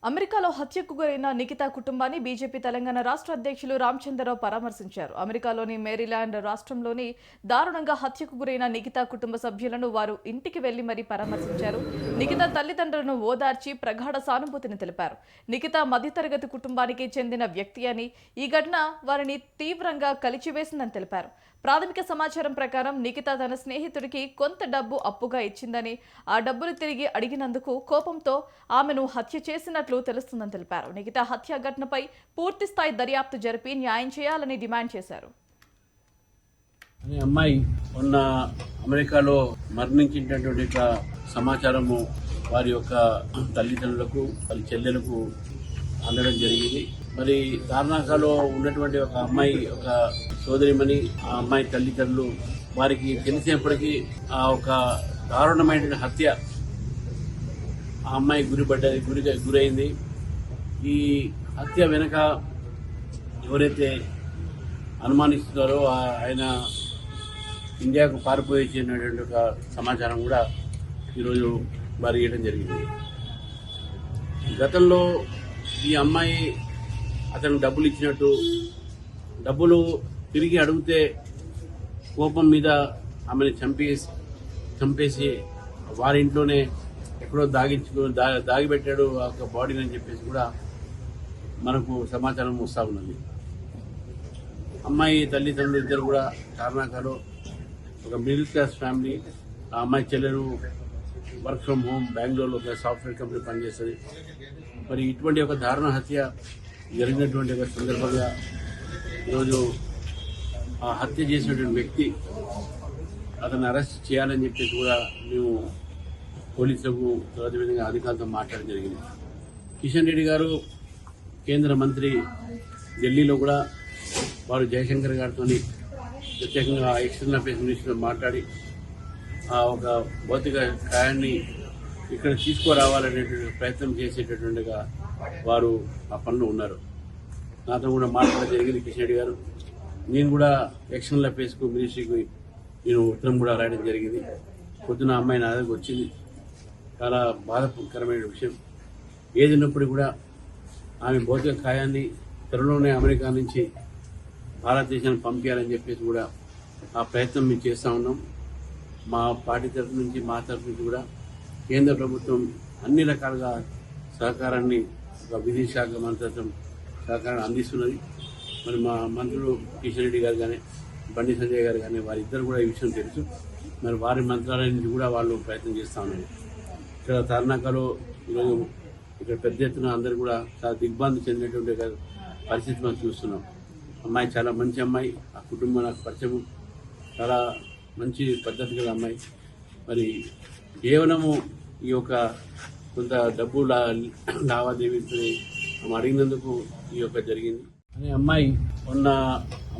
అమెరికాలో హత్యకు గురైన నిఖితా కుటుంబాన్ని బీజేపీ తెలంగాణ రాష్ట్ర అధ్యక్షులు రామచంద్రరావు పరామర్శించారు. అమెరికాలోని మేరీల్యాండ్ రాష్ట్రంలోని దారుణంగా హత్యకు గురైన నిఖితా కుటుంబ సభ్యులను వారు ఇంటికి వెళ్లి మరీ పరామర్శించారు. నిఖితా తల్లిదండ్రులను ఓదార్చి ప్రగాఢ సానుభూతిని తెలిపారు. నిఖితా మధ్యతరగతి కుటుంబానికి చెందిన వ్యక్తి అని, ఈ ఘటన వారిని తీవ్రంగా కలిచివేసిందని తెలిపారు. ప్రాథమిక సమాచారం ప్రకారం నిఖితా తన స్నేహితుడికి కొంత డబ్బు అప్పుగా ఇచ్చిందని, ఆ డబ్బులు తిరిగి అడిగినందుకు కోపంతో ఆమెను హత్య చేసినట్లు తెలుస్తుందని తెలిపారు. నిఖితా హత్య ఘటనపై పూర్తి స్థాయి దర్యాప్తు జరిపి న్యాయం చేయాలని డిమాండ్ చేశారు. అమ్మాయి మొన్న అమెరికాలో మరణించినటువంటి సమాచారము వారి యొక్క తల్లిదండ్రులకు వారి చెల్లెలకు అందడం జరిగింది. మరి తార్నాకలో ఉన్నటువంటి ఒక అమ్మాయి ఒక సోదరిమణి, ఆ అమ్మాయి తల్లిదండ్రులు వారికి తెలిసినప్పటికీ ఆ ఒక దారుణమైన హత్య ఆ అమ్మాయి గురైంది. ఈ హత్య వెనక ఎవరైతే అనుమానిస్తున్నారో ఆయన ఇండియాకు పారిపోయేసినటువంటి ఒక సమాచారం కూడా ఈరోజు వారు ఇవ్వడం జరిగింది. గతంలో ఈ అమ్మాయి అతను డబ్బులు ఇచ్చినట్టు, డబ్బులు తిరిగి అడిగితే కోపం మీద ఆమెను చంపేసి వారి ఇంట్లోనే ఎక్కడో దాగిపెట్టాడు ఆ యొక్క బాడీని అని చెప్పేసి కూడా మనకు సమాచారం వస్తూ ఉన్నది. అమ్మాయి తల్లిదండ్రులు ఇద్దరు కూడా తార్నాకలో ఒక మిడిల్ క్లాస్ ఫ్యామిలీ. ఆ అమ్మాయి చెల్లెలు వర్క్ ఫ్రమ్ హోమ్ బెంగళూరులో ఒక సాఫ్ట్వేర్ కంపెనీ పనిచేస్తుంది. మరి ఇటువంటి ఒక దారుణ హత్య జరిగినటువంటి ఒక సందర్భంగా ఈరోజు ఆ హత్య చేసినటువంటి వ్యక్తి అతన్ని అరెస్ట్ చేయాలని చెప్పేసి కూడా మేము పోలీసులకు అదేవిధంగా అధికారులతో మాట్లాడడం జరిగింది. కిషన్ రెడ్డి గారు కేంద్ర మంత్రి ఢిల్లీలో కూడా వారు జయశంకర్ గారితో ప్రత్యేకంగా ఎక్స్టర్నల్ అఫేర్స్ మినిస్టర్ మాట్లాడి ఆ ఒక భౌతిక కాయాన్ని ఇక్కడ తీసుకురావాలనేటువంటి ప్రయత్నం చేసేటటువంటిగా వారు ఆ పనిలో ఉన్నారు. నాతో కూడా మాట్లాడడం జరిగింది కిషన్ రెడ్డి గారు. నేను కూడా ఎక్స్టర్నల్ అఫేర్స్కు మినిస్ట్రీకి నేను ఉత్తరం కూడా రాయడం జరిగింది. పొద్దున అమ్మాయి నా దగ్గరకు వచ్చింది. చాలా బాధాకరమైన విషయం. ఏదిన్నప్పుడు కూడా ఆమె భౌతిక కాయాన్ని త్వరలోనే అమెరికా నుంచి భారతదేశానికి పంపించాలని చెప్పేసి కూడా ఆ ప్రయత్నం మేము చేస్తూ ఉన్నాం. మా పార్టీ తరఫు నుంచి మా తరఫు నుంచి కూడా కేంద్ర ప్రభుత్వం అన్ని రకాలుగా సహకారాన్ని ఒక విదేశాంగ మంత్రిత్వం సహకారాన్ని అందిస్తున్నది. మరి మా మంత్రులు కిషన్ రెడ్డి గారు కానీ బండి సంజయ్ గారు కానీ వారిద్దరు కూడా ఈ విషయం తెలుసు. మరి వారి మంత్రాలయం నుంచి కూడా వాళ్ళు ప్రయత్నం చేస్తూ ఉన్నారు. ఇక్కడ తార్నాకలో ఈరోజు ఇక్కడ పెద్ద ఎత్తున అందరూ కూడా చాలా దిగ్భ్రాంతి చెందినటువంటి పరిస్థితి మనం చూస్తున్నాం. అమ్మాయి చాలా మంచి అమ్మాయి, ఆ కుటుంబం నాకు పరిచయం, చాలా మంచి పద్ధతి గల అమ్మాయి. మరి కేవలము ఈ యొక్క కొంత డబ్బు లావాదేవీలు అడిగినందుకు ఈ యొక్క జరిగింది. అనే అమ్మాయి మొన్న